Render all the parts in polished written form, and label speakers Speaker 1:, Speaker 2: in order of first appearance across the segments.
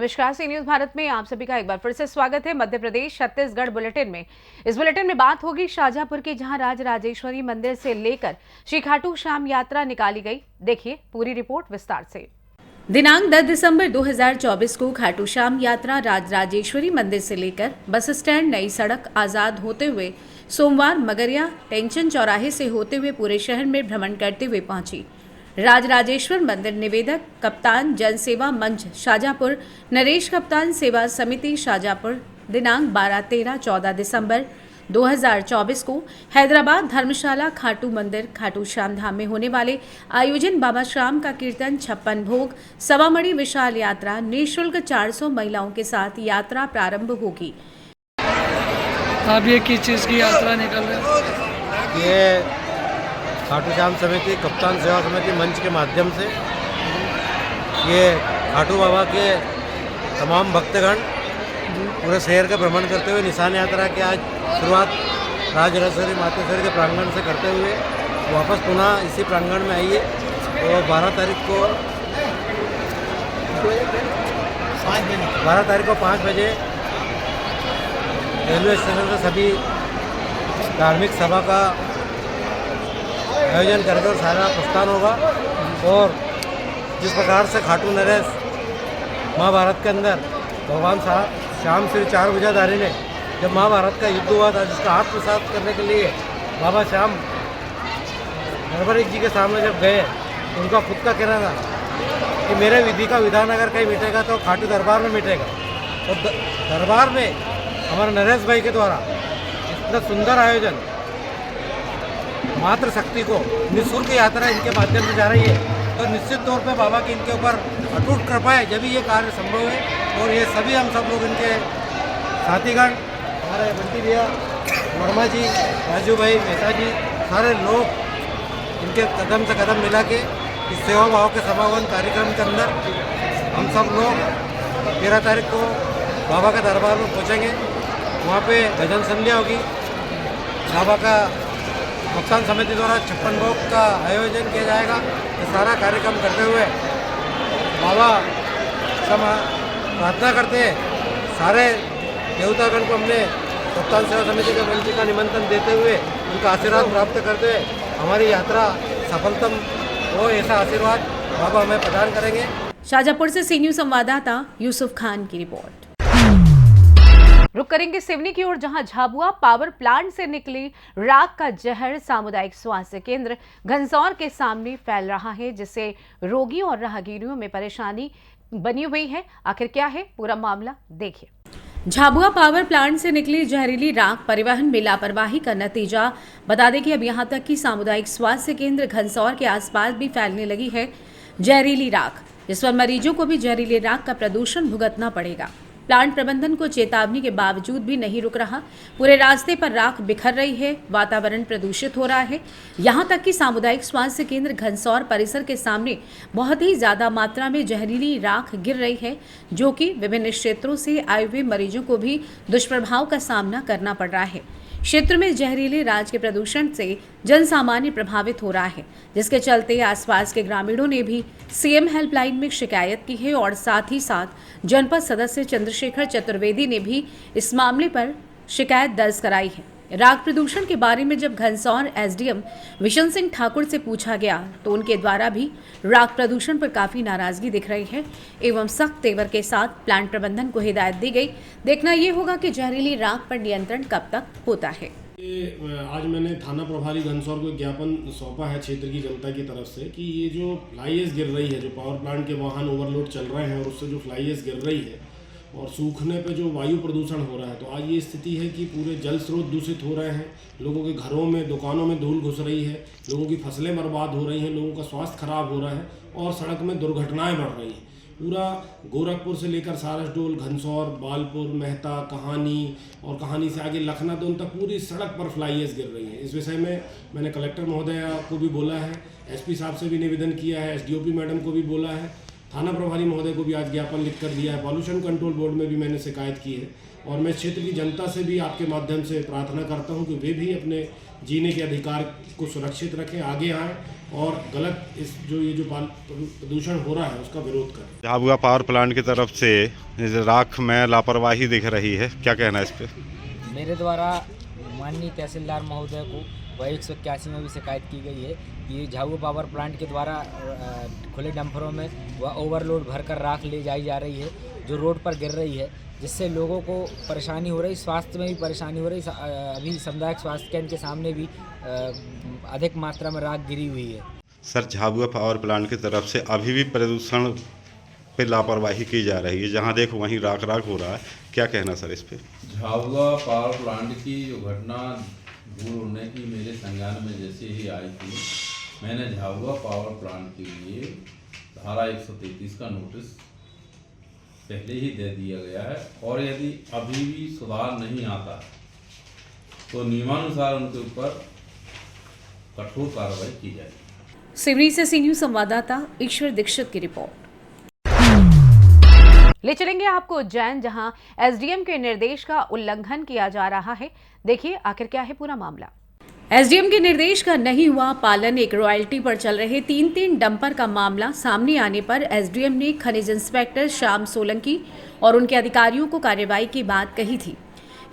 Speaker 1: नमस्कार, सी न्यूज भारत में आप सभी का एक बार फिर से स्वागत है। मध्य प्रदेश छत्तीसगढ़ बुलेटिन में इस बुलेटिन में बात होगी शाजापुर की, जहां राज राजेश्वरी मंदिर से लेकर श्री खाटू श्याम यात्रा निकाली गई। देखिए पूरी रिपोर्ट विस्तार से। दिनांक 10 दिसंबर 2024 को खाटू श्याम यात्रा राज राजेश्वरी मंदिर से लेकर बस स्टैंड नई सड़क आजाद होते हुए सोमवार मगरिया टेंशन चौराहे से होते हुए पूरे शहर में भ्रमण करते हुए पहुंची। राज राजेश्वर मंदिर निवेदक कप्तान जन सेवा मंच शाजापुर नरेश कप्तान सेवा समिति शाजापुर दिनांक 12, 13, 14 दिसंबर 2024 को हैदराबाद धर्मशाला खाटू मंदिर खाटू श्याम धाम में होने वाले आयोजन बाबा श्याम का कीर्तन 56 भोग सवामणि विशाल यात्रा निःशुल्क 400 महिलाओं के साथ यात्रा प्रारंभ होगी।
Speaker 2: अब ये किस चीज़ की यात्रा निकल रही है?
Speaker 3: ये खाटू श्याम समिति कप्तान सेवा समिति मंच के माध्यम से ये खाटू बाबा के तमाम भक्तगण पूरे शहर का भ्रमण करते हुए निशान यात्रा की आज शुरुआत राज राजेश्वरी मातेश्वरी के प्रांगण से करते हुए वापस पुनः इसी प्रांगण में आई है। तो 12 तारीख को 5 बजे रेलवे स्टेशन से सभी धार्मिक सभा का आयोजन करके सारा प्रस्थान होगा। और जिस प्रकार से खाटू नरेश महाभारत के अंदर भगवान श्याम श्री 4 भुजाधारी ने जब महाभारत का युद्ध हुआ था, जिसका आत्मसात करने के लिए बाबा श्याम नरभरी जी के सामने जब गए, तो उनका खुद का कहना था कि मेरे विधि का विधान अगर कहीं मिटेगा तो खाटू दरबार में मिटेगा। और दरबार में हमारे नरेश भाई के द्वारा इतना सुंदर आयोजन, मात्र शक्ति को निःशुल्क यात्रा इनके माध्यम से जा रही है, तो निश्चित तौर पे बाबा की इनके ऊपर अटूट कृपा है जब ये कार्य संभव है। और ये सभी हम सब लोग इनके साथीगण, हमारे बंटी भैया, वर्मा जी, राजू भाई, मेहता जी, सारे लोग इनके कदम से कदम मिला के इस सेवा भाव के समागम कार्यक्रम के अंदर हम सब लोग 13 तारीख को बाबा के दरबार में पहुँचेंगे। वहाँ पे भजन संध्या होगी। बाबा का कप्तान समिति द्वारा 56 भोग का आयोजन किया जाएगा। ये सारा कार्यक्रम करते हुए बाबा क्षमा प्रार्थना करते हैं। सारे देवतागण को हमने कप्तान सेवा समिति के मंच का निमंत्रण देते हुए उनका आशीर्वाद प्राप्त करते हुए हमारी यात्रा सफलतम हो, ऐसा आशीर्वाद बाबा हमें प्रदान करेंगे।
Speaker 1: शाजापुर से सी न्यूज संवाददाता यूसुफ खान की रिपोर्ट। रुक करेंगे सिवनी की ओर, जहां झाबुआ पावर प्लांट से निकली राख का जहर सामुदायिक स्वास्थ्य केंद्र घनसौर के सामने फैल रहा है, जिससे रोगी और राहगीरों में परेशानी बनी हुई है। आखिर क्या है पूरा मामला, देखिए। झाबुआ पावर प्लांट से निकली जहरीली राख परिवहन में लापरवाही का नतीजा। बता दें कि अब यहां तक कि सामुदायिक स्वास्थ्य केंद्र घनसौर के आसपास भी फैलने लगी है जहरीली राख, जिस पर मरीजों को भी जहरीली राख का प्रदूषण भुगतना पड़ेगा। प्लांट प्रबंधन को चेतावनी के बावजूद भी नहीं रुक रहा। पूरे रास्ते पर राख बिखर रही है, वातावरण प्रदूषित हो रहा है। यहां तक कि सामुदायिक स्वास्थ्य केंद्र घनसौर परिसर के सामने बहुत ही ज्यादा मात्रा में जहरीली राख गिर रही है, जो कि विभिन्न क्षेत्रों से आए हुए मरीजों को भी दुष्प्रभाव का सामना करना पड़ रहा है। क्षेत्र में जहरीले राज के प्रदूषण से जन सामान्य प्रभावित हो रहा है, जिसके चलते आसपास के ग्रामीणों ने भी सीएम हेल्पलाइन में शिकायत की है और साथ ही साथ जनपद सदस्य चंद्रशेखर चतुर्वेदी ने भी इस मामले पर शिकायत दर्ज कराई है। राग प्रदूषण के बारे में जब घनसौर एसडीएम विशन सिंह ठाकुर से पूछा गया, तो उनके द्वारा भी राग प्रदूषण पर काफी नाराजगी दिख रही है एवं सख्त तेवर के साथ प्लांट प्रबंधन को हिदायत दी गई। देखना ये होगा कि जहरीली राग पर नियंत्रण कब तक होता है।
Speaker 4: आज मैंने थाना प्रभारी घनसौर को ज्ञापन सौंपा है क्षेत्र की जनता की तरफ से कि ये जो फ्लाई एश गिर रही है, जो पावर प्लांट के वाहन ओवरलोड चल रहे हैं और उससे जो फ्लाई एश गिर रही है और सूखने पे जो वायु प्रदूषण हो रहा है, तो आज ये स्थिति है कि पूरे जल स्रोत दूषित हो रहे हैं, लोगों के घरों में दुकानों में धूल घुस रही है, लोगों की फसलें बर्बाद हो रही हैं, लोगों का स्वास्थ्य खराब हो रहा है और सड़क में दुर्घटनाएं बढ़ रही हैं। पूरा गोरखपुर से लेकर सारसडोल, घनसौर, बालपुर, मेहता, कहानी और कहानी से आगे लखनादौन तक पूरी सड़क पर फ्लाई एश गिर रही है। इस विषय में मैंने कलेक्टर महोदय को भी बोला है, एसपी साहब से भी निवेदन किया है, एसडीओपी मैडम को भी बोला है, थाना प्रभारी महोदय को भी आज ज्ञापन लिख कर दिया है, पॉल्यूशन कंट्रोल बोर्ड में भी मैंने शिकायत की है और मैं इस क्षेत्र की जनता से भी आपके माध्यम से प्रार्थना करता हूं कि वे भी अपने जीने के अधिकार को सुरक्षित रखें, आगे आएँ और गलत ये जो प्रदूषण हो रहा है उसका विरोध करें।
Speaker 5: झाबुआ पावर प्लांट की तरफ से राख में लापरवाही दिख रही है, क्या कहना है इस पे?
Speaker 6: मेरे द्वारा माननीय तहसीलदार महोदय को वह 181 में भी शिकायत की गई है कि झाबुआ पावर प्लांट के द्वारा खुले डंपरों में वह ओवरलोड भरकर राख ले जाई जा रही है जो रोड पर गिर रही है, जिससे लोगों को परेशानी हो रही, स्वास्थ्य में भी परेशानी हो रही। अभी सामुदायिक स्वास्थ्य केंद्र के सामने भी अधिक मात्रा में राख गिरी हुई है।
Speaker 5: सर, झाबुआ पावर प्लांट की तरफ से अभी भी प्रदूषण पे लापरवाही की जा रही है, जहां देखो वहीं राख हो रहा है, क्या कहना सर इस पे?
Speaker 7: झाबुआ पावर प्लांट की जो घटना दूर होने की मेरे संज्ञान में जैसे ही आई थी, मैंने झाबुआ पावर प्लांट के लिए धारा 133 का नोटिस पहले ही दे दिया गया है और यदि अभी भी सुधार नहीं आता तो नियमानुसार उनके ऊपर कठोर कार्रवाई की जाएगी।
Speaker 1: सिवनी से सी न्यूज संवाददाता ईश्वर दीक्षित की रिपोर्ट। ले चलेंगे आपको उज्जैन, जहां एसडीएम के निर्देश का उल्लंघन किया जा रहा है। देखिए आखिर क्या है पूरा मामला। एसडीएम के निर्देश का नहीं हुआ पालन। एक रॉयल्टी पर चल रहे 3 डंपर का मामला सामने आने पर एसडीएम ने खनिज इंस्पेक्टर श्याम सोलंकी और उनके अधिकारियों को कार्रवाई की बात कही थी,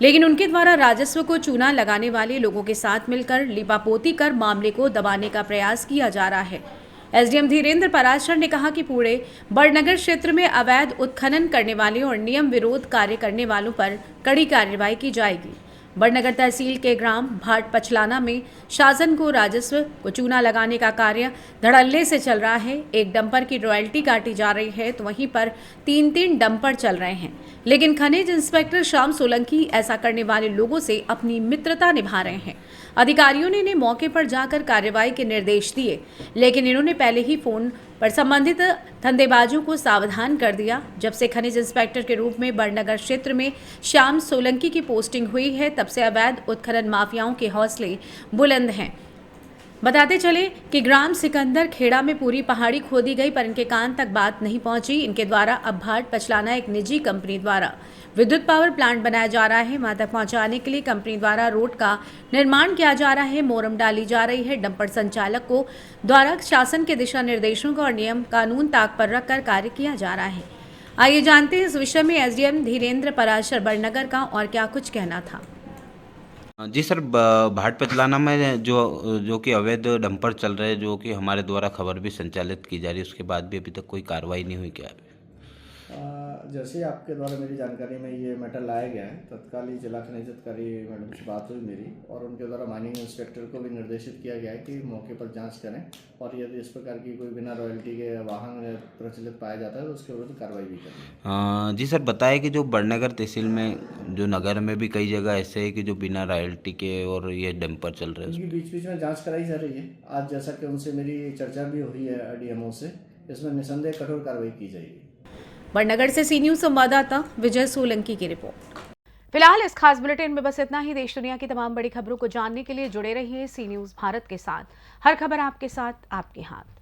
Speaker 1: लेकिन उनके द्वारा राजस्व को चूना लगाने वाले लोगों के साथ मिलकर लिपापोती कर मामले को दबाने का प्रयास किया जा रहा है। एसडीएम धीरेन्द्र पराशर ने कहा कि पूरे बड़नगर क्षेत्र में अवैध उत्खनन करने वाले और नियम विरोध कार्य करने वालों पर कड़ी कार्रवाई की जाएगी। बड़नगर तहसील के ग्राम भाट पचलाना में शासन को राजस्व को चूना लगाने का कार्य धड़ल्ले से चल रहा है। एक डंपर की रॉयल्टी काटी जा रही है तो वहीं पर 3 डंपर चल रहे हैं, लेकिन खनिज इंस्पेक्टर श्याम सोलंकी ऐसा करने वाले लोगों से अपनी मित्रता निभा रहे हैं। अधिकारियों ने इन्हें मौके पर जाकर कार्रवाई के निर्देश दिए, लेकिन इन्होंने पहले ही फोन पर संबंधित धंधेबाजों को सावधान कर दिया। जब से खनिज इंस्पेक्टर के रूप में बड़नगर क्षेत्र में श्याम सोलंकी की पोस्टिंग हुई है, तब से अवैध उत्खनन माफियाओं के हौसले बुलंद हैं। बताते चले कि ग्राम सिकंदर खेड़ा में पूरी पहाड़ी खोदी गई, पर इनके कान तक बात नहीं पहुंची। इनके द्वारा अब भाट पचलाना एक निजी कंपनी द्वारा विद्युत पावर प्लांट बनाया जा रहा है। वहां तक पहुंचाने के लिए कंपनी द्वारा रोड का निर्माण किया जा रहा है, मोरम डाली जा रही है। डंपर संचालक को द्वारा शासन के दिशा निर्देशों का और नियम कानून ताक पर रखकर कार्य किया जा रहा है। आइए जानते हैं इस विषय में एसडीएम धीरेन्द्र पराशर बड़नगर का और क्या कुछ कहना था।
Speaker 8: जी सर, भाट पचलाना में जो कि अवैध डंपर चल रहे हैं, जो कि हमारे द्वारा खबर भी संचालित की जा रही है, उसके बाद भी अभी तक कोई कार्रवाई नहीं हुई क्या?
Speaker 9: जैसे आपके द्वारा मेरी जानकारी में ये मैटर लाया गया है, तत्काल ही जिला खनिज अधिकारी मैडम से बात हुई मेरी और उनके द्वारा माइनिंग इंस्पेक्टर को भी निर्देशित किया गया है कि मौके पर जांच करें और यदि इस प्रकार की कोई बिना रॉयल्टी के वाहन प्रचलित पाया जाता है तो उसके विरुद्ध कार्रवाई भी करें।
Speaker 8: जी सर, बताएं कि जो बड़नगर तहसील में जो नगर में भी कई जगह ऐसे है कि जो बिना रॉयल्टी के और ये डंपर चल रहे हैं,
Speaker 9: उनकी बीच में जाँच कराई जा रही है। आज जैसा कि उनसे मेरी चर्चा भी हुई है डीएमओ से, इसमें निसंदेह कठोर कार्रवाई की जाएगी।
Speaker 1: बड़नगर से सी न्यूज संवाददाता विजय सोलंकी की रिपोर्ट। फिलहाल इस खास बुलेटिन में बस इतना ही। देश दुनिया की तमाम बड़ी खबरों को जानने के लिए जुड़े रहिए सी न्यूज भारत के साथ। हर खबर आपके साथ, आपके हाथ।